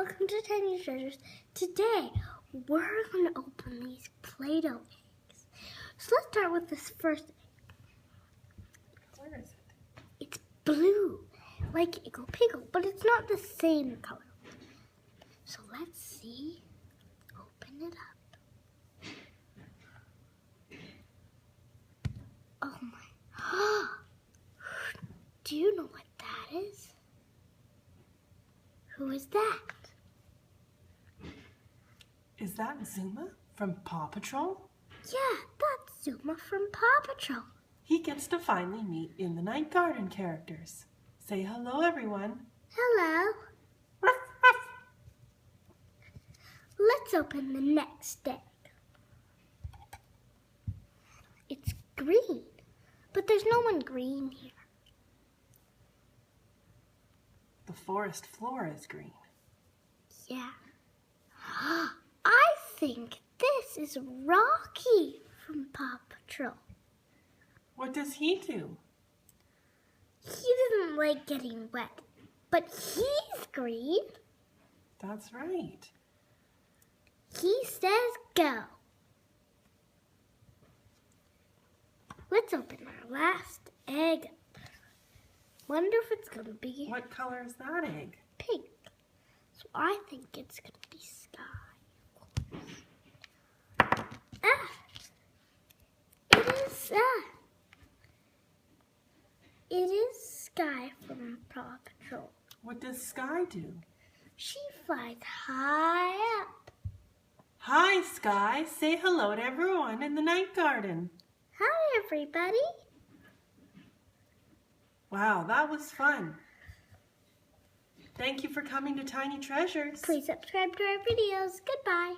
welcome to Tiny Treasures. Today, we're going to open these Play-Doh eggs. So let's start with this first egg. Where is it? It's blue, like Iggle Piggle, but it's not the same color. So let's see. Open it up. Oh my. Do you know what that is? Who is that? Is that Zuma from Paw Patrol? Yeah, that's Zuma from Paw Patrol. He gets to finally meet in the Night Garden characters. Say hello, everyone. Hello. Ruff, ruff. Let's open the next egg. It's green, but there's no one green here. The forest floor is green. Yeah. I think this is Rocky from Paw Patrol. What does he do? He doesn't like getting wet, but he's green. That's right. He says go. Let's open our last egg up. Wonder if it's going to be What color is that egg? pink. So I think it's going to be sky, of course. It is Sky from Paw Patrol. What does Sky do? She flies high up. Hi, Sky. Say hello to everyone in the Night Garden. Hi, everybody. Wow, that was fun. Thank you for coming to Tiny Treasures. Please subscribe to our videos. Goodbye.